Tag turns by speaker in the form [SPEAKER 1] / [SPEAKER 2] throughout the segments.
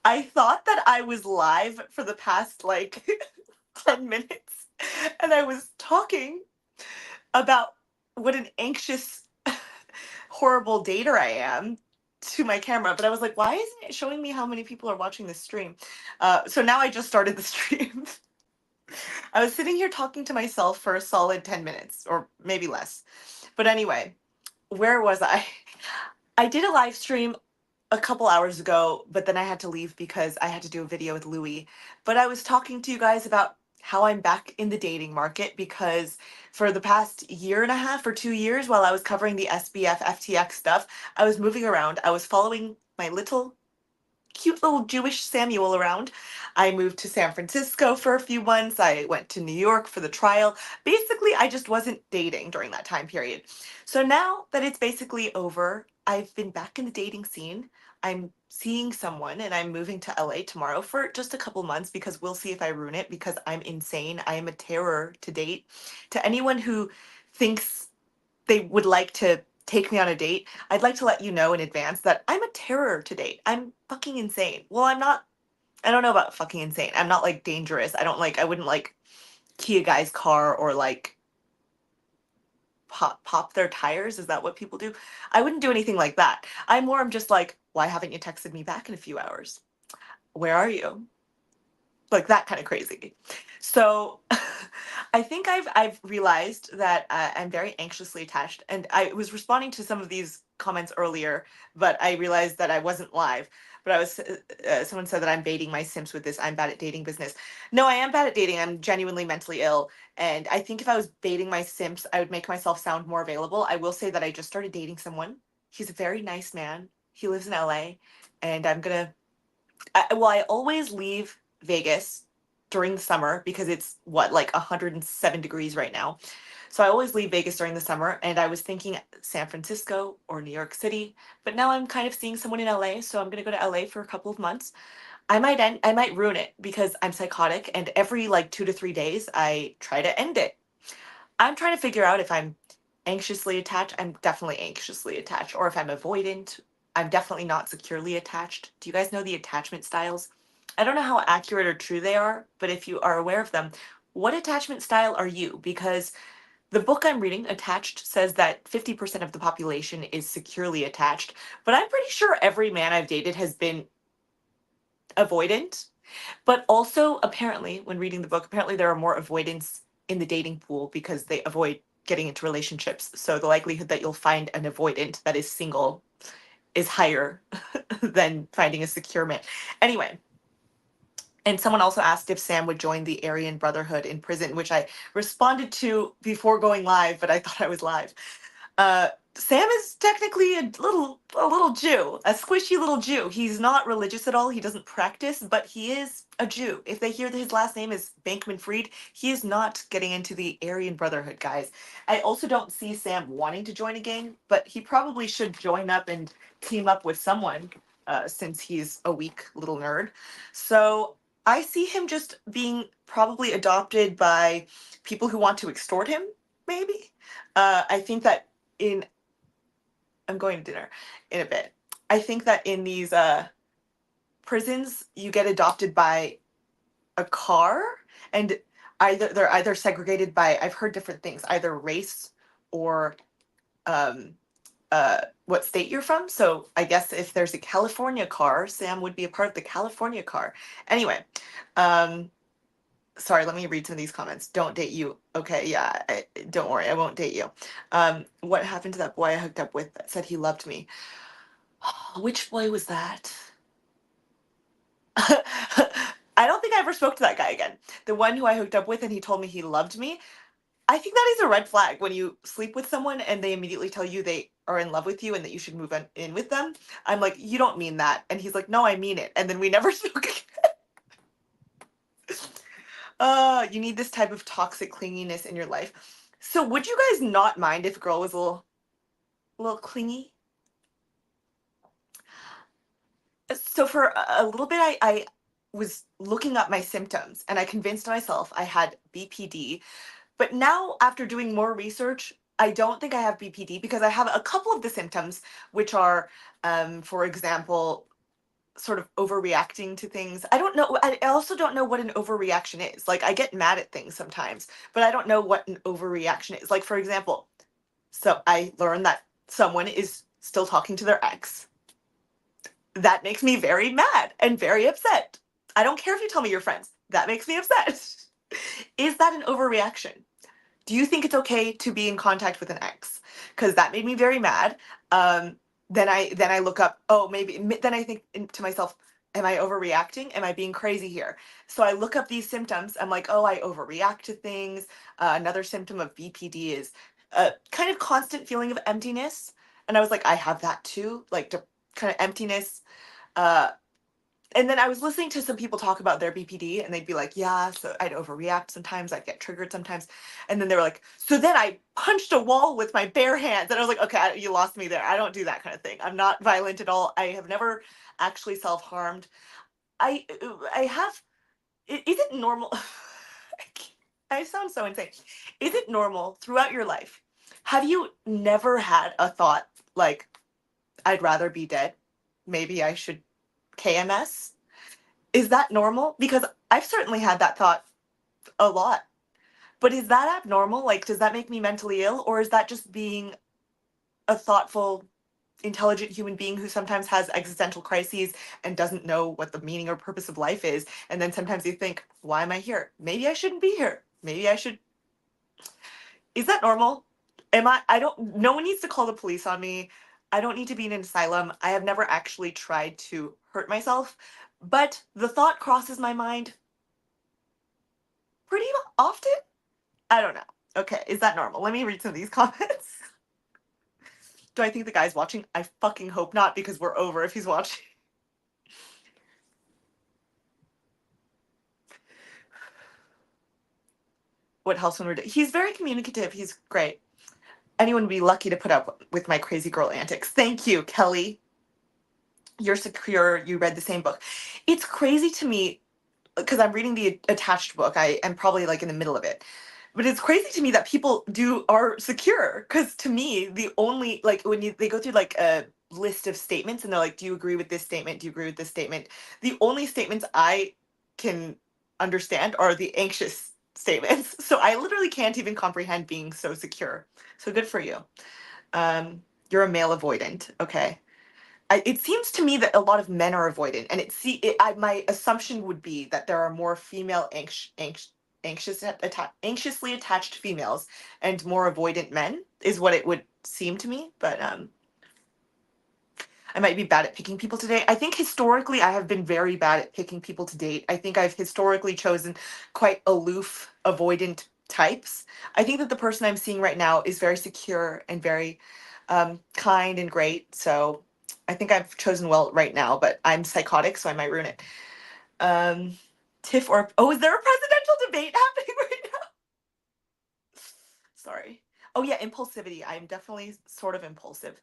[SPEAKER 1] I thought that I was live for the past like 10 minutes and I was talking about what an anxious, horrible dater I am to my camera, but I was like, why isn't it showing me how many people are watching this stream? So now I just started the stream. I was sitting here talking to myself for a solid 10 minutes or maybe less. But anyway, where was I? I did a live stream a couple hours ago, but then I had to leave because I had to do a video with Louie. But I was talking to you guys about how I'm back in the dating market because for the past year and a half or 2 years, while I was covering the SBF FTX stuff, I was moving around. I was following my little cute little Jewish Samuel around. I moved to San Francisco for a few months. I went to New York for the trial. Basically, I just wasn't dating during that time period. So now that it's basically over, I've been back in the dating scene. I'm seeing someone and I'm moving to LA tomorrow for just a couple months because we'll see if I ruin it because I'm insane. I am a terror to date. To anyone who thinks they would like to take me on a date, I'd like to let you know in advance that I'm a terror to date. I'm fucking insane. Well, I'm not, I don't know about fucking insane. I'm not like dangerous. I wouldn't like key a guy's car or like pop their tires. Is that what people do? I wouldn't do anything like that. I'm just like, why haven't you texted me back in a few hours? Where are you? Like that kind of crazy. So I think I've realized that I'm very anxiously attached, and I was responding to some of these comments earlier, but I realized that I wasn't live. But I was someone said that I'm baiting my Sims with this. I'm bad at dating business. No, I am bad at dating. I'm genuinely mentally ill, and I think if I was baiting my Sims, I would make myself sound more available. I will say that I just started dating someone. He's a very nice man. He lives in LA, and I always leave Vegas during the summer because it's what, like 107 degrees right now. So I always leave Vegas during the summer, and I was thinking San Francisco or New York City, but now I'm kind of seeing someone in LA, so I'm gonna go to LA for a couple of months. I might ruin it because I'm psychotic, and every like 2 to 3 days I try to end it. I'm trying to figure out if I'm anxiously attached. I'm definitely anxiously attached, or if I'm avoidant. I'm definitely not securely attached. Do you guys know the attachment styles? I don't know how accurate or true they are, but if you are aware of them, what attachment style are you? Because the book I'm reading, Attached, says that 50% of the population is securely attached, but I'm pretty sure every man I've dated has been avoidant. But also, apparently, when reading the book, apparently there are more avoidants in the dating pool because they avoid getting into relationships. So the likelihood that you'll find an avoidant that is single is higher than finding a secure man. Anyway, and someone also asked if Sam would join the Aryan Brotherhood in prison, which I responded to before going live, but I thought I was live. Sam is technically a little Jew, a squishy little Jew. He's not religious at all. He doesn't practice, but he is a Jew. If they hear that his last name is Bankman Fried, he is not getting into the Aryan Brotherhood, guys. I also don't see Sam wanting to join a gang, but he probably should join up and team up with someone, since he's a weak little nerd. So I see him just being probably adopted by people who want to extort him, maybe. I think that in I'm going to dinner in a bit. I think that in these prisons, you get adopted by a car, and they're either segregated by, I've heard different things, either race or um, what state you're from. So I guess if there's a California car, Sam would be a part of the California car. Anyway, um, sorry, let me read some of these comments. Don't date you. Okay, yeah, don't worry, I won't date you. What happened to that boy I hooked up with that said he loved me? Which boy was that? I don't think I ever spoke to that guy again. The one who I hooked up with and he told me he loved me. I think that is a red flag when you sleep with someone and they immediately tell you they are in love with you and that you should move in with them. I'm like, you don't mean that. And he's like, no, I mean it. And then we never spoke again. You need this type of toxic clinginess in your life. So would you guys not mind if a girl was a little clingy? So for a little bit, I was looking up my symptoms and I convinced myself I had BPD. But now, after doing more research, I don't think I have BPD because I have a couple of the symptoms, which are, for example, sort of overreacting to things. I don't know. I also don't know what an overreaction is. Like, I get mad at things sometimes, but I don't know what an overreaction is. Like, for example, so I learned that someone is still talking to their ex. That makes me very mad and very upset. I don't care if you tell me you're friends. That makes me upset. Is that an overreaction? Do you think it's okay to be in contact with an ex? Because that made me very mad. Um, then I look up. Oh, maybe. Then I think to myself, am I overreacting? Am I being crazy here? So I look up these symptoms. I'm like, oh, I overreact to things. Another symptom of BPD is a kind of constant feeling of emptiness. And I was like, I have that too, like kind of emptiness. Uh, and then I was listening to some people talk about their BPD, and they'd be like, yeah, so I'd overreact sometimes, I'd get triggered sometimes. And then they were like, so then I punched a wall with my bare hands. And I was like, okay, you lost me there. I don't do that kind of thing. I'm not violent at all. I have never actually self-harmed. I have, is it normal? I sound so insane. Is it normal throughout your life? Have you never had a thought like, I'd rather be dead? Maybe I should KMS? Is that normal? Because I've certainly had that thought a lot. But is that abnormal? Like, does that make me mentally ill? Or is that just being a thoughtful, intelligent human being who sometimes has existential crises and doesn't know what the meaning or purpose of life is? And then sometimes you think, why am I here? Maybe I shouldn't be here. Maybe I should. Is that normal? I don't, no one needs to call the police on me. I don't need to be in an asylum. I have never actually tried to hurt myself. But the thought crosses my mind pretty often. I don't know. Okay, is that normal? Let me read some of these comments. Do I think the guy's watching? I fucking hope not, because we're over if he's watching. What helps when we're he's very communicative. He's great. Anyone would be lucky to put up with my crazy girl antics. Thank you, Kelly. You're secure. You read the same book. It's crazy to me because I'm reading the attached book. I am probably like in the middle of it. But it's crazy to me that people are secure, because to me the only, like, when they go through like a list of statements and they're like, do you agree with this statement, do you agree with this statement, the only statements I can understand are the anxious statements. So I literally can't even comprehend being so secure. So good for you. You're a male avoidant. Okay. It seems to me that a lot of men are avoidant, and my assumption would be that there are more female anxiously attached females and more avoidant men is what it would seem to me. But I might be bad at picking people to date. I think historically I have been very bad at picking people to date. I think I've historically chosen quite aloof, avoidant types. I think that the person I'm seeing right now is very secure and very kind and great. So I think I've chosen well right now, but I'm psychotic, so I might ruin it. Tiff or is there a presidential debate happening right now? Sorry. Oh yeah, impulsivity. I'm definitely sort of impulsive.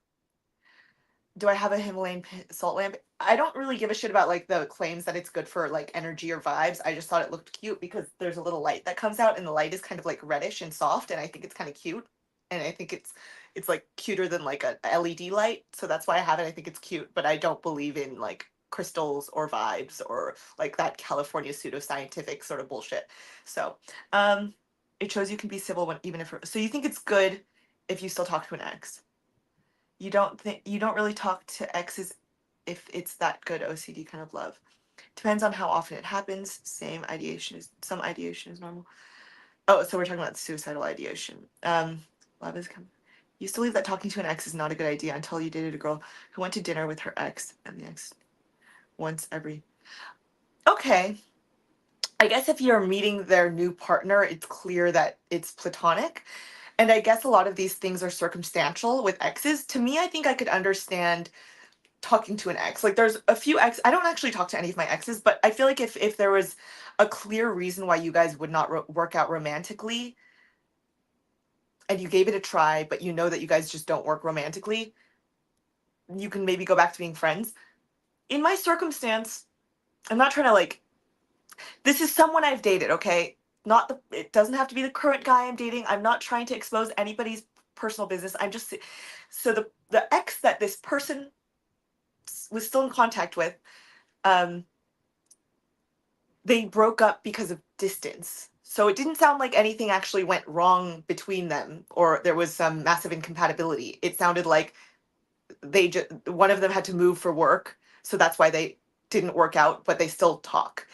[SPEAKER 1] Do I have a Himalayan salt lamp? I don't really give a shit about like the claims that it's good for like energy or vibes. I just thought it looked cute because there's a little light that comes out, and the light is kind of like reddish and soft, and I think it's kind of cute. And I think it's like cuter than like a LED light. So that's why I have it. I think it's cute, but I don't believe in like crystals or vibes or like that California pseudoscientific sort of bullshit. So, it shows you can be civil when even if so you think it's good if you still talk to an ex. You don't really talk to exes if it's that good OCD kind of love. Depends on how often it happens. Some ideation is normal. Oh, so we're talking about suicidal ideation. Love is come. Used to believe that talking to an ex is not a good idea until you dated a girl who went to dinner with her ex and the ex once every. Okay. I guess if you're meeting their new partner, it's clear that it's platonic. And I guess a lot of these things are circumstantial with exes. To me, I think I could understand talking to an ex. Like there's a few I don't actually talk to any of my exes, but I feel like if there was a clear reason why you guys would not work out romantically, and you gave it a try, but you know that you guys just don't work romantically, you can maybe go back to being friends. In my circumstance, I'm not trying to like, this is someone I've dated, okay? Not it doesn't have to be the current guy I'm dating. I'm not trying to expose anybody's personal business. I'm just, so the ex that this person was still in contact with, um, they broke up because of distance. So it didn't sound like anything actually went wrong between them or there was some massive incompatibility. It sounded like they just one of them had to move for work, so that's why they didn't work out, but they still talk.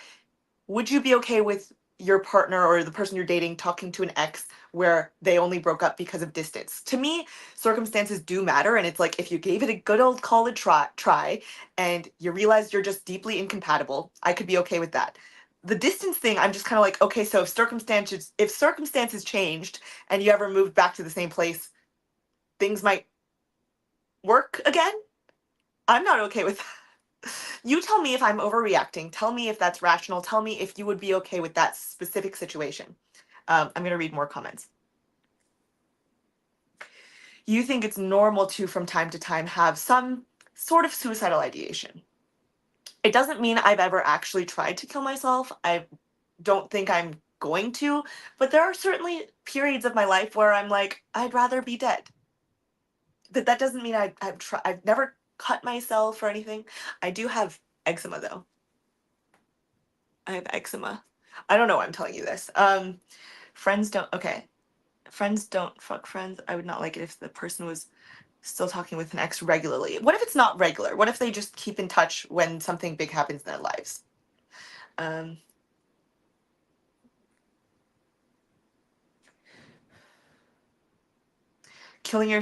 [SPEAKER 1] Would you be okay with your partner or the person you're dating talking to an ex where they only broke up because of distance? To me, circumstances do matter, and it's like if you gave it a good old college try and you realize you're just deeply incompatible, I could be okay with that. The distance thing, I'm just kind of like, okay, so if circumstances changed and you ever moved back to the same place, things might work again. I'm not okay with that. You tell me if I'm overreacting. Tell me if that's rational. Tell me if you would be okay with that specific situation. I'm going to read more comments. You think it's normal to, from time to time, have some sort of suicidal ideation. It doesn't mean I've ever actually tried to kill myself. I don't think I'm going to, but there are certainly periods of my life where I'm like, I'd rather be dead. But that doesn't mean I've never cut myself or anything. I do have eczema though. I have eczema. I don't know why I'm telling you this. Friends don't. Okay, friends don't fuck friends. I would not like it if the person was still talking with an ex regularly. What if it's not regular? What if they just keep in touch when something big happens in their lives? Um, killing your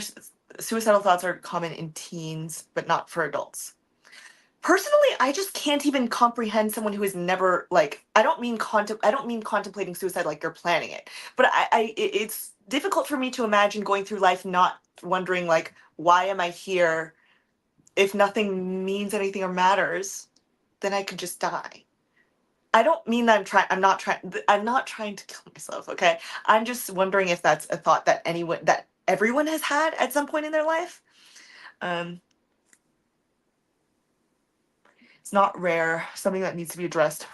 [SPEAKER 1] suicidal thoughts are common in teens, but not for adults. Personally, I just can't even comprehend someone who has never like. I don't mean contemplating suicide like you're planning it, but it's difficult for me to imagine going through life not wondering like, why am I here? If nothing means anything or matters, then I could just die. I don't mean that I'm not trying to kill myself, okay? I'm just wondering if that's a thought that everyone has had at some point in their life. Um, it's not rare, something that needs to be addressed.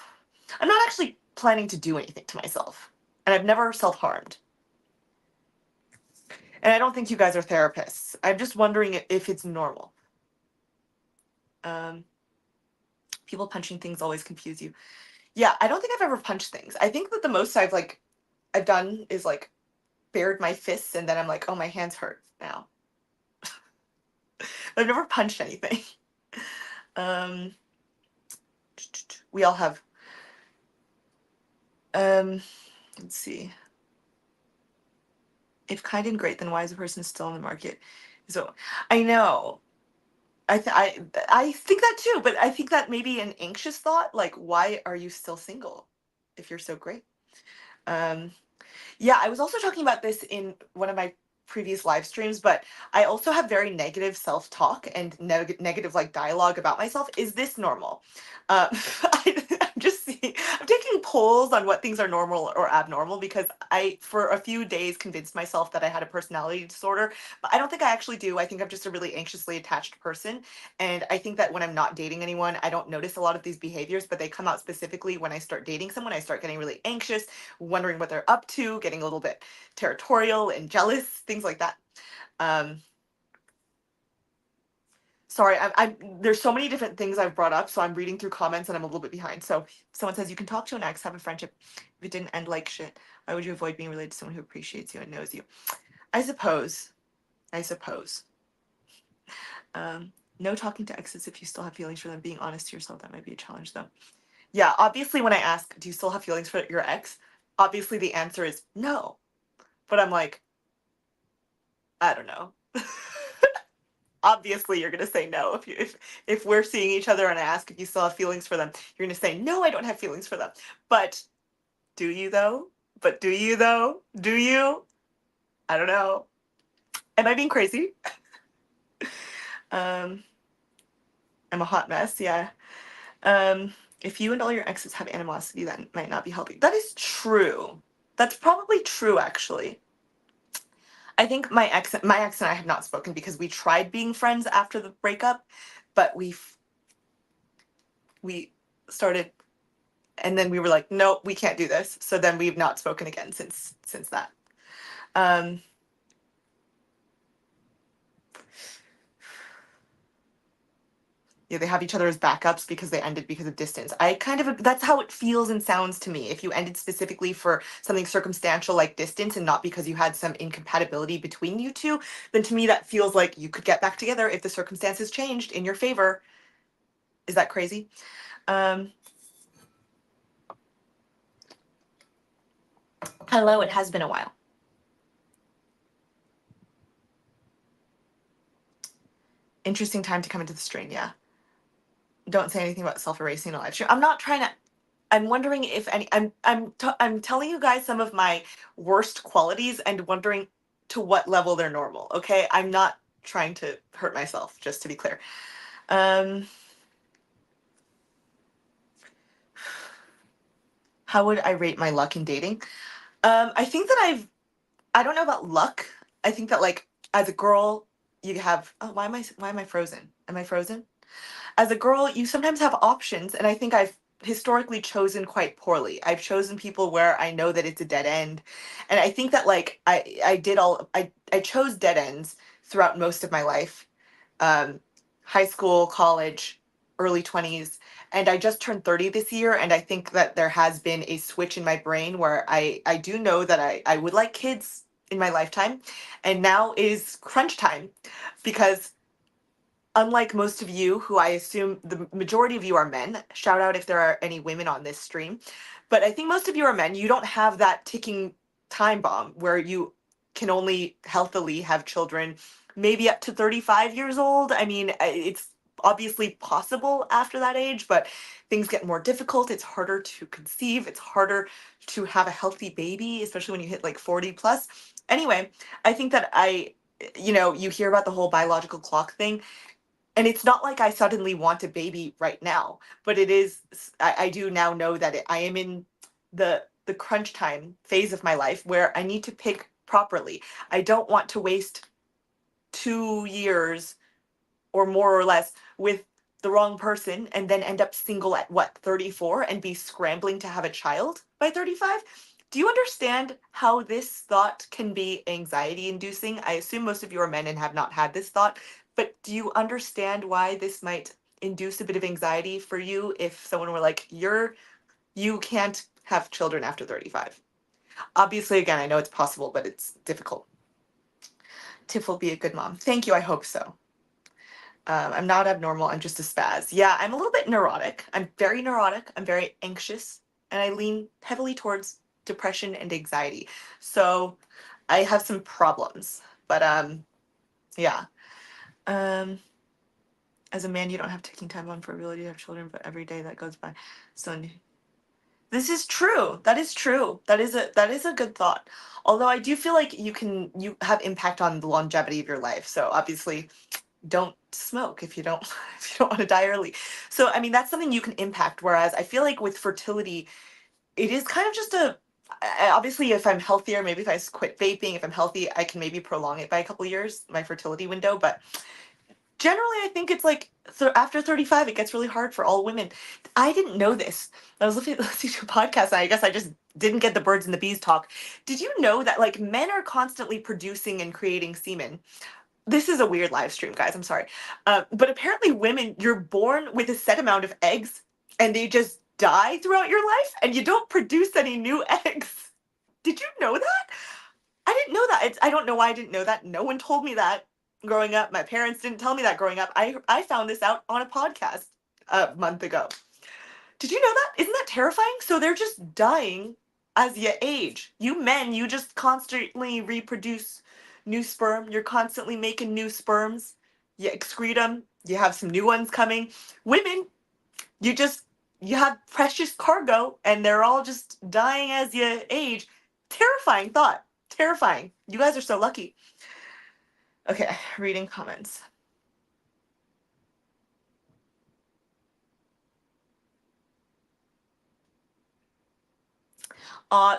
[SPEAKER 1] I'm not actually planning to do anything to myself, and I've never self-harmed. And I don't think you guys are therapists. I'm just wondering if it's normal. Um, people punching things always confuse you. Yeah, I don't think I've ever punched things. I think that the most I've done is like bared my fists and then I'm like, oh, my hands hurt now. I've never punched anything. Um, we all have. Um, let's see. If kind and great, then why is a person still in the market? So I know. I think that too, but I think that maybe an anxious thought, like, why are you still single if you're so great? Um, Yeah, I was also talking about this in one of my previous live streams, but I also have very negative self-talk and negative like dialogue about myself. Is this normal? I'm taking polls on what things are normal or abnormal because I, for a few days, convinced myself that I had a personality disorder, but I don't think I actually do. I think I'm just a really anxiously attached person, and I think that when I'm not dating anyone, I don't notice a lot of these behaviors, but they come out specifically when I start dating someone. I start getting really anxious, wondering what they're up to, getting a little bit territorial and jealous, things like that. Um, sorry, there's so many different things I've brought up, so I'm reading through comments and I'm a little bit behind. So someone says you can talk to an ex, have a friendship. If it didn't end like shit, why would you avoid being related to someone who appreciates you and knows you? I suppose. I suppose. No talking to exes if you still have feelings for them. Being honest to yourself, that might be a challenge though. Yeah, obviously when I ask, do you still have feelings for your ex? Obviously the answer is no. But I'm like, I don't know. Obviously you're gonna say no if we're seeing each other and I ask if you still have feelings for them, you're gonna say no, I don't have feelings for them. But do you though? But do you though? Do you? I don't know. Am I being crazy? Um, I'm a hot mess. Yeah. Um, if you and all your exes have animosity, that might not be healthy. That is true. That's probably true, actually. I think my ex and I have not spoken because we tried being friends after the breakup, but we started and then we were like, no, we can't do this. So then we've not spoken again since that. Um, they have each other as backups because they ended because of distance. I kind of that's how it feels and sounds to me. If you ended specifically for something circumstantial like distance and not because you had some incompatibility between you two, then to me that feels like you could get back together if the circumstances changed in your favor. Is that crazy? Hello, it has been a while. Interesting time to come into the stream, yeah. Don't say anything about self-erasing in a live stream. I'm not trying to. I'm wondering if any. I'm telling you guys some of my worst qualities and wondering to what level they're normal. Okay, I'm not trying to hurt myself. Just to be clear. How would I rate my luck in dating? I think that I don't know about luck. I think that like as a girl, you have. Oh, why am I frozen? Am I frozen? As a girl, you sometimes have options, and I think I've historically chosen quite poorly. I've chosen people where I know that it's a dead end, and I think that like I chose dead ends throughout most of my life, um, high school, college, early 20s, and I just turned 30 this year, and I think that there has been a switch in my brain where I do know that I would like kids in my lifetime, and now is crunch time because unlike most of you, who I assume the majority of you are men, shout out if there are any women on this stream, but I think most of you are men, you don't have that ticking time bomb where you can only healthily have children maybe up to 35 years old. I mean, it's obviously possible after that age, but things get more difficult. It's harder to conceive, it's harder to have a healthy baby, especially when you hit like 40 plus. Anyway, I think that you hear about the whole biological clock thing, and it's not like I suddenly want a baby right now, but it is. I do now know that I am in the crunch time phase of my life where I need to pick properly. I don't want to waste 2 years or more or less with the wrong person and then end up single at what, 34, and be scrambling to have a child by 35. Do you understand how this thought can be anxiety inducing? I assume most of you are men and have not had this thought, but do you understand why this might induce a bit of anxiety for you if someone were like, you can't have children after 35? Obviously, again, I know it's possible, but it's difficult. Tiff will be a good mom. Thank you. I hope so. I'm not abnormal. I'm just a spaz. Yeah, I'm a little bit neurotic. I'm very neurotic. I'm very anxious, and I lean heavily towards depression and anxiety. So I have some problems. But yeah. Um, as a man, you don't have ticking time bomb for ability to have children, but every day that goes by, so this is true. That is true. That is a good thought. Although I do feel like you have impact on the longevity of your life. So obviously don't smoke if you don't if you don't want to die early. So I mean that's something you can impact. Whereas I feel like with fertility, it is kind of just obviously if I'm healthier, maybe if I quit vaping, if I'm healthy, I can maybe prolong it by a couple years, my fertility window. But generally I think it's like after 35 it gets really hard for all women. I didn't know this. I was listening to a podcast and I guess I just didn't get the birds and the bees talk. Did you know that like men are constantly producing and creating semen? This is a weird live stream, guys. I'm sorry. But apparently, women, you're born with a set amount of eggs and they just die throughout your life and you don't produce any new eggs. Did you know that? I didn't know that. I don't know why I didn't know that. No one told me that growing up. My parents didn't tell me that growing up. I found this out on a podcast a month ago. Did you know that? Isn't that terrifying? So they're just dying as you age. You men, you just constantly reproduce new sperm. You're constantly making new sperms. You excrete them. You have some new ones coming. Women, you have precious cargo and they're all just dying as you age. Terrifying thought. Terrifying. You guys are so lucky. Okay, reading comments.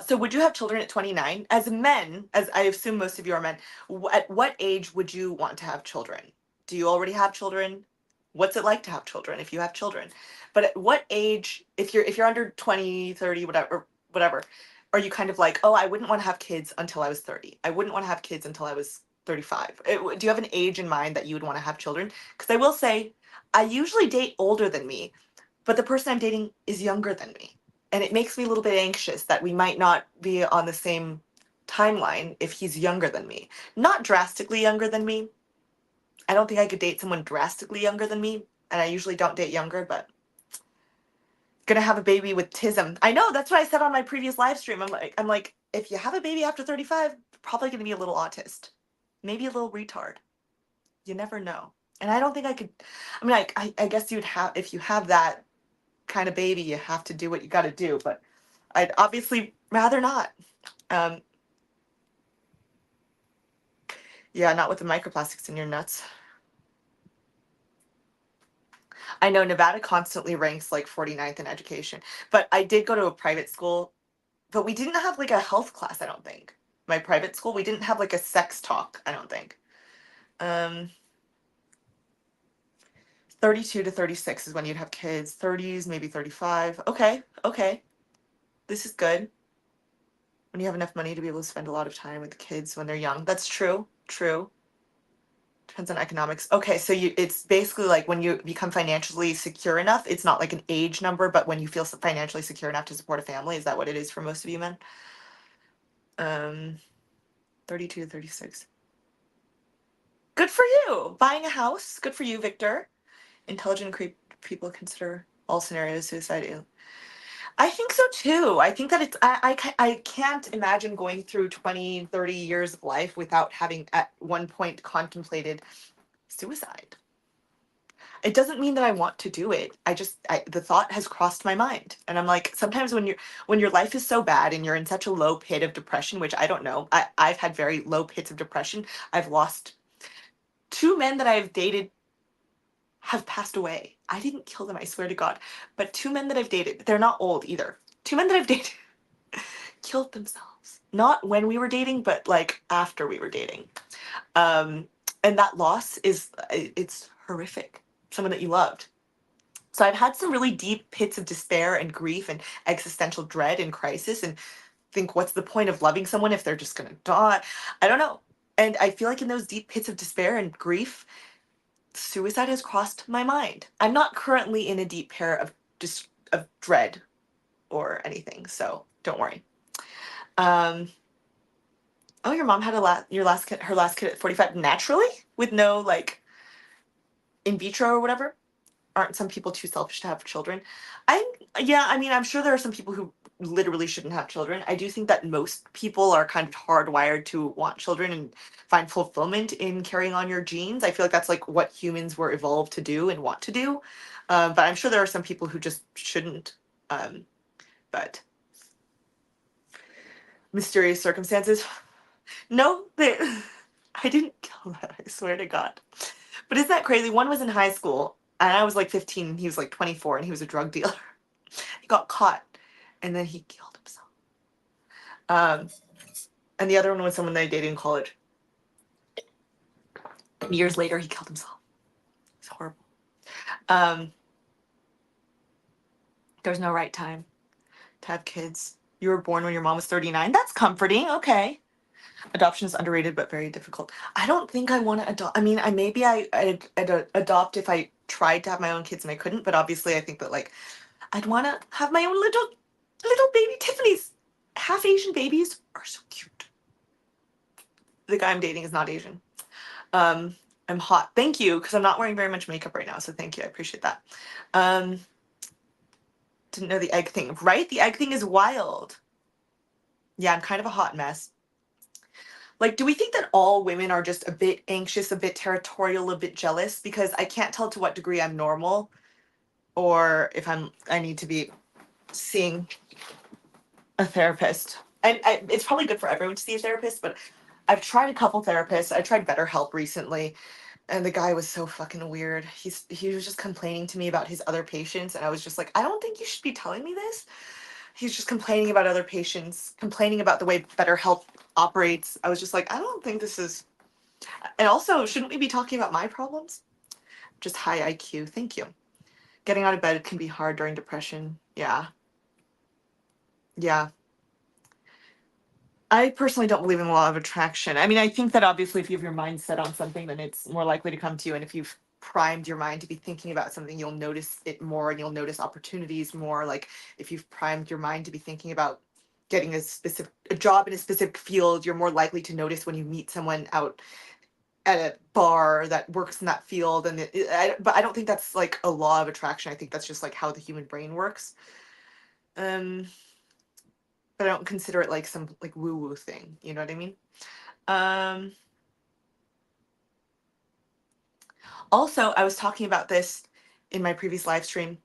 [SPEAKER 1] So would you have children at 29? As men, as I assume most of you are men, at what age would you want to have children? Do you already have children? What's it like to have children if you have children? But at what age, if you're under 20, 30, whatever, are you kind of like, oh, I wouldn't want to have kids until I was 30. I wouldn't want to have kids until I was 35. Do you have an age in mind that you would want to have children? Because I will say, I usually date older than me, but the person I'm dating is younger than me. And it makes me a little bit anxious that we might not be on the same timeline if he's younger than me. Not drastically younger than me. I don't think I could date someone drastically younger than me, and I usually don't date younger, but gonna have a baby with tism. I know, that's what I said on my previous live stream. I'm like, if you have a baby after 35, probably gonna be a little autist. Maybe a little retard. You never know. And I don't think I could. I mean, I guess you'd have, if you have that kind of baby, you have to do what you got to do. But I'd obviously rather not. Um, yeah, not with the microplastics in your nuts. I know Nevada constantly ranks like 49th in education, but I did go to a private school, but we didn't have like a health class. I don't think my private school we didn't have like a sex talk. I don't think. Um, 32 to 36 is when you'd have kids. 30s, maybe 35. Okay, okay, this is good. When you have enough money to be able to spend a lot of time with the kids when they're young. That's true. True. Depends on economics. Okay, so it's basically like when you become financially secure enough, it's not like an age number, but when you feel financially secure enough to support a family, is that what it is for most of you men? Um, 32 to 36. Good for you. Buying a house. Good for you, Victor. Intelligent people consider all scenarios suicide. I think so too. I think that I can't imagine going through 20, 30 years of life without having at one point contemplated suicide. It doesn't mean that I want to do it. The thought has crossed my mind. And I'm like, sometimes when your life is so bad and you're in such a low pit of depression, which I don't know. I've had very low pits of depression. I've lost two men that I've dated have passed away. I didn't kill them, I swear to God. But two men that I've dated, they're not old either. Two men that I've dated killed themselves. Not when we were dating, but like after we were dating. Um, and that loss it's horrific. Someone that you loved. So I've had some really deep pits of despair and grief and existential dread and crisis and think, what's the point of loving someone if they're just gonna die? I don't know. And I feel like in those deep pits of despair and grief, suicide has crossed my mind. I'm not currently in a deep pair of of dread or anything, so don't worry. Um, oh, your mom had your last kid, her last kid at 45 naturally with no like in vitro or whatever. Aren't some people too selfish to have children? I Yeah, I mean, I'm sure there are some people who literally shouldn't have children. I do think that most people are kind of hardwired to want children and find fulfillment in carrying on your genes. I feel like that's like what humans were evolved to do and want to do. But I'm sure there are some people who just shouldn't. Um, but mysterious circumstances. No, they, I didn't kill that. I swear to God. But isn't that crazy? One was in high school, and I was like 15, and he was like 24, and he was a drug dealer. He got caught, and then he killed himself. Um, and the other one was someone that I dated in college. Years later, he killed himself. It's horrible. Um, there's no right time to have kids. You were born when your mom was 39. That's comforting. Okay. Adoption is underrated but very difficult. I don't think I want to adopt. I mean, I'd adopt if I tried to have my own kids and I couldn't. But obviously, I think that like I'd want to have my own little baby Tiffany's. Half Asian babies are so cute. The guy I'm dating is not Asian. Um, I'm hot. Thank you, because I'm not wearing very much makeup right now. So thank you. I appreciate that. Um, didn't know the egg thing. Right? The egg thing is wild. Yeah, I'm kind of a hot mess. Like, do we think that all women are just a bit anxious, a bit territorial, a bit jealous? Because I can't tell to what degree I'm normal or if I need to be seeing a therapist. And it's probably good for everyone to see a therapist, but I've tried a couple therapists. I tried BetterHelp recently, and the guy was so fucking weird. He was just complaining to me about his other patients, and I was just like, I don't think you should be telling me this. He's just complaining about other patients, complaining about the way BetterHelp operates. I was just like, I don't think this is. And also, shouldn't we be talking about my problems? Just high IQ. Thank you. Getting out of bed can be hard during depression. Yeah. Yeah. I personally don't believe in the law of attraction. I mean, I think that obviously if you have your mind set on something, then it's more likely to come to you. And if you've primed your mind to be thinking about something, you'll notice it more and you'll notice opportunities more. Like if you've primed your mind to be thinking about getting a job in a specific field, you're more likely to notice when you meet someone out at a bar that works in that field. And but I don't think that's like a law of attraction. I think that's just like how the human brain works. Um, but I don't consider it like some like woo woo thing. You know what I mean? Um, Also, I was talking about this in my previous live stream.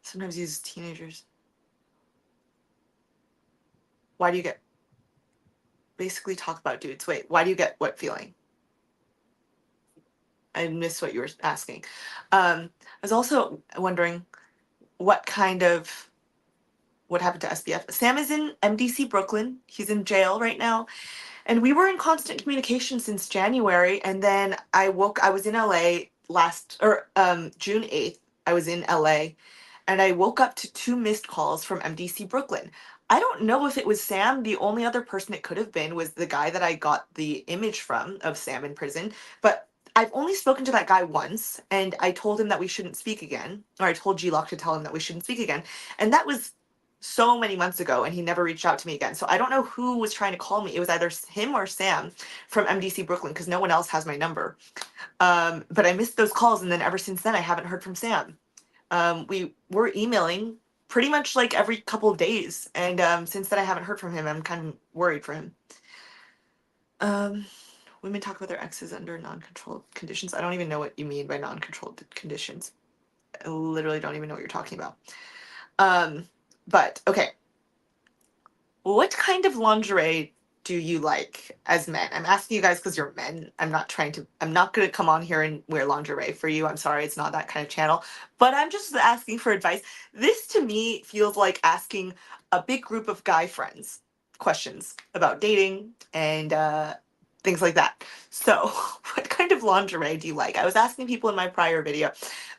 [SPEAKER 1] Sometimes use teenagers. Why do you get basically talk about dudes? Wait, why do you get what feeling? I missed what you were asking. I was also wondering what kind of what happened to SBF. Sam is in MDC Brooklyn. He's in jail right now. And we were in constant communication since January. And then I was in LA June 8th. I was in LA and I woke up to 2 missed calls from MDC Brooklyn. I don't know if it was Sam. The only other person it could have been was the guy that I got the image from of Sam in prison. But I've only spoken to that guy once, and I told him that we shouldn't speak again, or I told G-Lock to tell him that we shouldn't speak again. And that was so many months ago, and he never reached out to me again. So I don't know who was trying to call me. It was either him or Sam from MDC Brooklyn, because no one else has my number. But I missed those calls, and then ever since then, I haven't heard from Sam. We were emailing pretty much like every couple of days, and since then I haven't heard from him. I'm kind of worried for him. Women talk about their exes under non-controlled conditions. I don't even know what you mean by non-controlled conditions. I literally don't even know what you're talking about. But okay, what kind of lingerie do you like as men? I'm asking you guys because you're men. I'm not gonna come on here and wear lingerie for you. I'm sorry, it's not that kind of channel. But I'm just asking for advice. This to me feels like asking a big group of guy friends questions about dating and things like that. So, what kind of lingerie do you like? I was asking people in my prior video,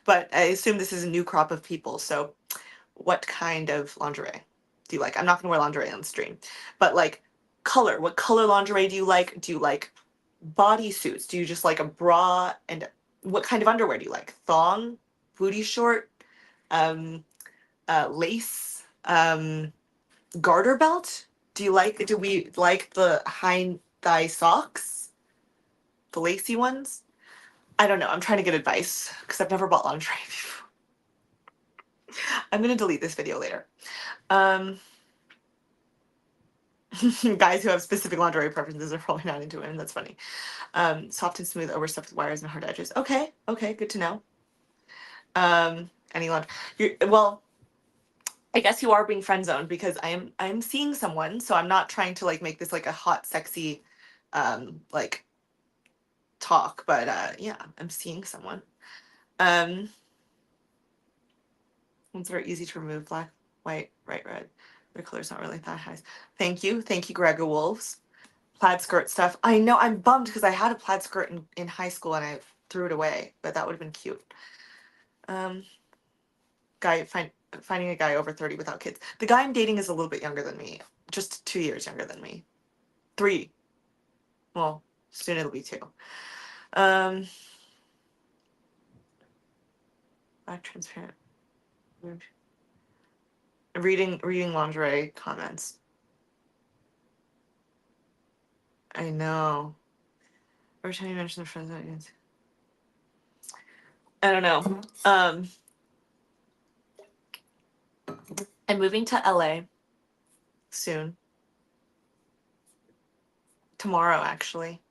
[SPEAKER 1] but I assume this is a new crop of people. So, what kind of lingerie do you like? I'm not gonna wear lingerie on the stream, but like color. What color lingerie do you like? Do you like bodysuits? Do you just like a bra? And what kind of underwear do you like? Thong, booty short, um, lace, garter belt? Do we like the high thigh socks? The lacy ones? I don't know. I'm trying to get advice because I've never bought lingerie before. I'm gonna delete this video later. Guys who have specific lingerie preferences are probably not into it, and that's funny. Soft and smooth, overstuffed with wires and hard edges. Okay, good to know. Any lingerie? Well, I guess you are being friend zoned because I'm seeing someone, so I'm not trying to like make this like a hot, sexy, like talk, but yeah, I'm seeing someone. Ones that are easy to remove: black, white, bright red. Their color's not really that high. Thank you, Gregor Wolves. Plaid skirt stuff. I know, I'm bummed because I had a plaid skirt in high school and I threw it away, but that would have been cute. Finding a guy over 30 without kids. The guy I'm dating is a little bit younger than me, just 2 years younger than me. 3. Well, soon it'll be 2. Black transparent. Reading lingerie comments. I know. Every time you mention the friends, I don't know. I'm moving to LA soon. Tomorrow, actually.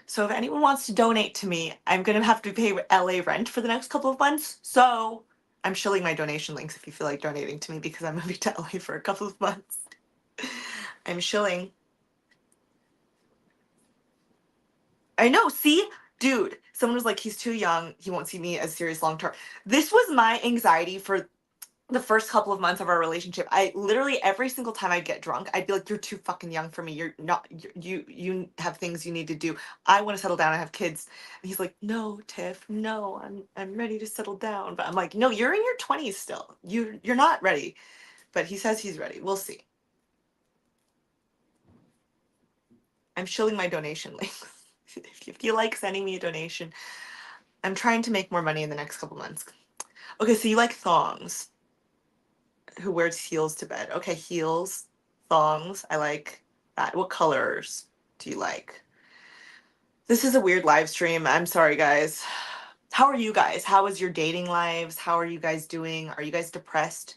[SPEAKER 1] So if anyone wants to donate to me, I'm gonna have to pay LA rent for the next couple of months. So I'm shilling my donation links if you feel like donating to me because I'm moving to LA for a couple of months. I'm shilling. I know, see? Dude, someone was like, he's too young. He won't see me as serious long term. This was my anxiety for the first couple of months of our relationship. I literally every single time I'd get drunk, I'd be like, "You're too fucking young for me. You're not. You have things you need to do. I want to settle down and have kids." And he's like, "No, Tiff. No, I'm ready to settle down." But I'm like, "No, you're in your 20s still. You're not ready." But he says he's ready. We'll see. I'm shilling my donation links. if you feel like sending me a donation, I'm trying to make more money in the next couple months. Okay, so you like thongs. Who wears heels to bed? Okay, heels, thongs. I like that. What colors do you like? This is a weird live stream. I'm sorry, guys. How are you guys? How is your dating lives? How are you guys doing? Are you guys depressed?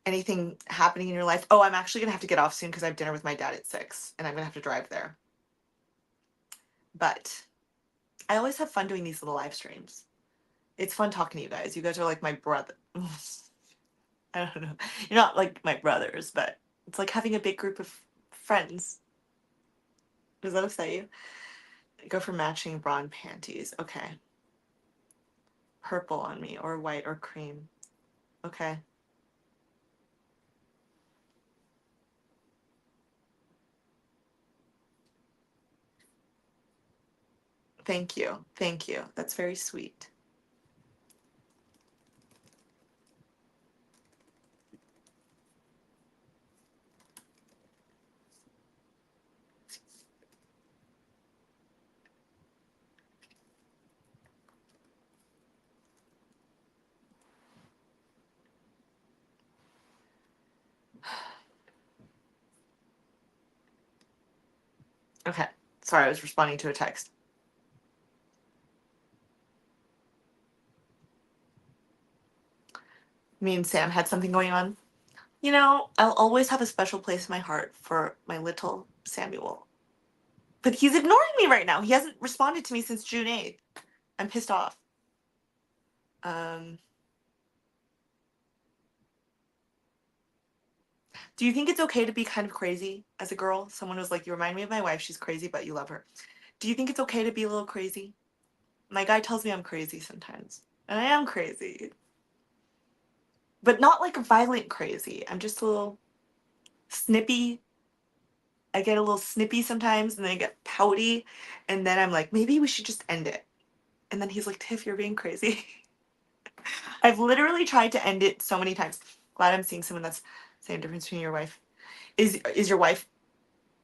[SPEAKER 1] Anything happening in your life? Oh, I'm actually gonna have to get off soon because I have dinner with my dad at 6 and I'm gonna have to drive there. But I always have fun doing these little live streams. It's fun talking to you guys. You guys are like my brother. I don't know. You're not like my brothers, but it's like having a big group of friends. Does that upset you? Go for matching bra and panties. Okay. Purple on me, or white, or cream. Okay. Thank you. Thank you. That's very sweet. Okay. Sorry, I was responding to a text. Me and Sam had something going on. You know, I'll always have a special place in my heart for my little Samuel. But he's ignoring me right now. He hasn't responded to me since June 8th. I'm pissed off. Do you think it's okay to be kind of crazy as a girl? Someone was like, you remind me of my wife. She's crazy, but you love her. Do you think it's okay to be a little crazy? My guy tells me I'm crazy sometimes. And I am crazy. But not like a violent crazy. I'm just a little snippy. I get a little snippy sometimes and then I get pouty. And then I'm like, maybe we should just end it. And then he's like, Tiff, you're being crazy. I've literally tried to end it so many times. Glad I'm seeing someone that's same difference between your wife. Is your wife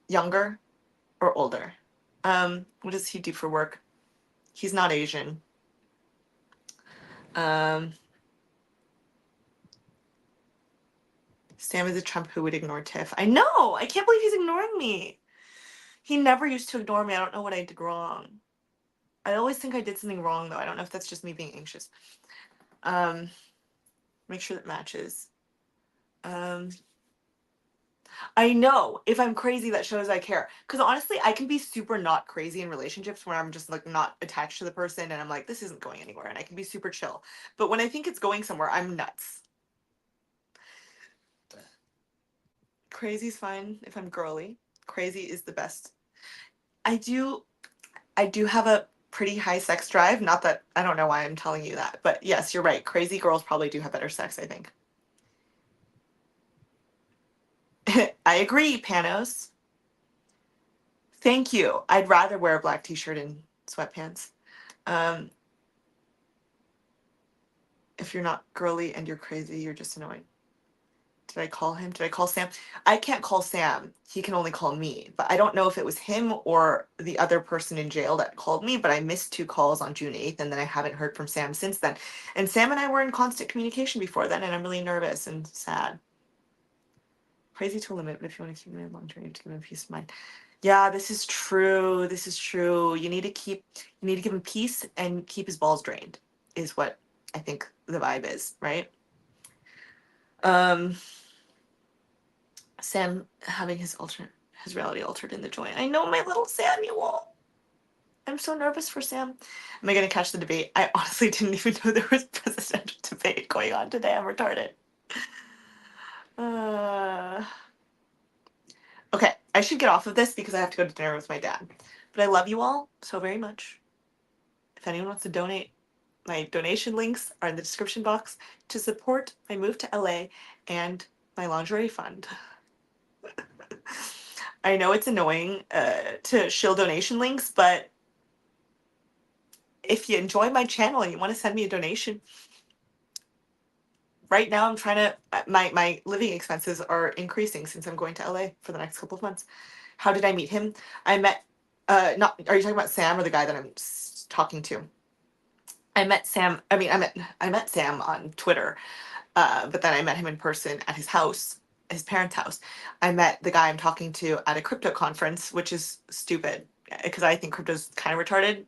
[SPEAKER 1] younger or older? What does he do for work? He's not Asian. Um, Sam is a Trump who would ignore Tiff. I know. I can't believe he's ignoring me. He never used to ignore me. I don't know what I did wrong. I always think I did something wrong though. I don't know if that's just me being anxious. Make sure that matches. I know if I'm crazy, that shows I care. Because honestly, I can be super not crazy in relationships where I'm just like not attached to the person and I'm like, this isn't going anywhere. And I can be super chill. But when I think it's going somewhere, I'm nuts. Crazy's fine if I'm girly. Crazy is the best. I do have a pretty high sex drive. Not that I don't know why I'm telling you that, but yes, you're right. Crazy girls probably do have better sex, I think. I agree, Panos. Thank you. I'd rather wear a black t-shirt and sweatpants. Um, if you're not girly and you're crazy, you're just annoying. Did I call him? Did I call Sam? I can't call Sam. He can only call me. But I don't know if it was him or the other person in jail that called me, but I missed 2 calls on June 8th and then I haven't heard from Sam since then. And Sam and I were in constant communication before then, and I'm really nervous and sad. Crazy to a limit, but if you want to keep him in long term, you have to give him peace of mind. Yeah, this is true. This is true. You need to give him peace and keep his balls drained, is what I think the vibe is, right? Um Sam having his reality altered in the joint. I know, my little Samuel. I'm so nervous for Sam. Am I gonna catch the debate? I honestly didn't even know there was presidential debate going on today. I'm retarded. Uh, okay, I should get off of this because I have to go to dinner with my dad. But I love you all so very much. If anyone wants to donate, my donation links are in the description box to support my move to LA and my lingerie fund. I know it's annoying to shill donation links, but if you enjoy my channel and you want to send me a donation, right now I'm trying to, my living expenses are increasing since I'm going to LA for the next couple of months. How did I meet him? I met Not, are you talking about Sam or the guy that I'm talking to? I met Sam. I mean, I met Sam on Twitter, but then I met him in person at his house, his parents' house. I met the guy I'm talking to at a crypto conference, which is stupid because I think crypto's kind of retarded.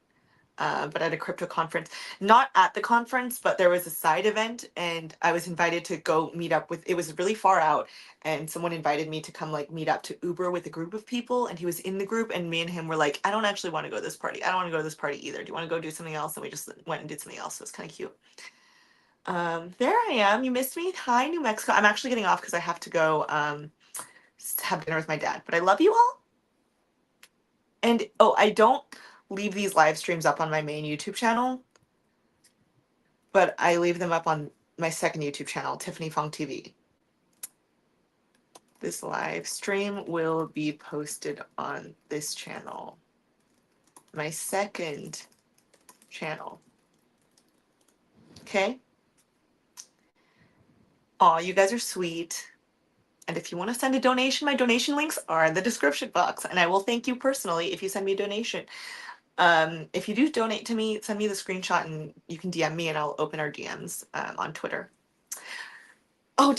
[SPEAKER 1] But at a crypto conference, not at the conference, but there was a side event, and I was invited to go meet up with. It was really far out, and someone invited me to come like meet up to Uber with a group of people, and he was in the group, and me and him were like, I don't actually want to go to this party. I don't want to go to this party either. Do you want to go do something else? And we just went and did something else. So it's kind of cute. There I am. You missed me. Hi, New Mexico. I'm actually getting off because I have to go have dinner with my dad. But I love you all. And oh, I don't leave these live streams up on my main YouTube channel, but I leave them up on my second YouTube channel, Tiffany Fong TV. This live stream will be posted on this channel, my second channel. Okay? Aw, you guys are sweet. And if you want to send a donation, my donation links are in the description box, and I will thank you personally if you send me a donation. If you do donate to me, send me the screenshot and you can DM me and I'll open our DMs on Twitter. Oh,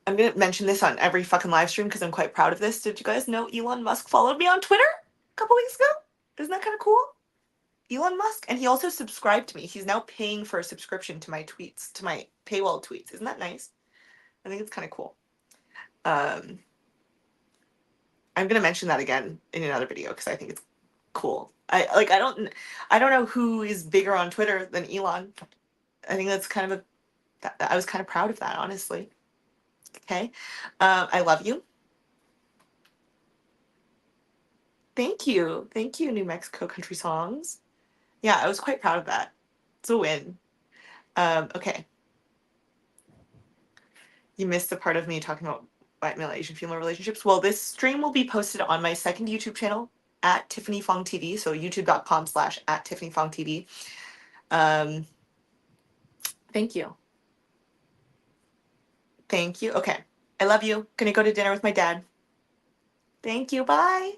[SPEAKER 1] I'm gonna mention this on every fucking live stream because I'm quite proud of this. Did you guys know Elon Musk followed me on Twitter a couple weeks ago? Isn't that kind of cool? Elon Musk, and he also subscribed to me. He's now paying for a subscription to my tweets, to my paywall tweets. Isn't that nice? I think it's kind of cool. I'm gonna mention that again in another video because I think it's cool. I don't know who is bigger on Twitter than Elon. I think that's kind of I was kind of proud of that, honestly. Okay. I love you. Thank you. Thank you, New Mexico Country Songs. Yeah, I was quite proud of that. It's a win. Okay. You missed the part of me talking about white male Asian female relationships. Well, this stream will be posted on my second YouTube channel at Tiffany Fong TV. So youtube.com/at Tiffany Fong TV. Thank you. Thank you. Okay. I love you. Gonna go to dinner with my dad. Thank you. Bye.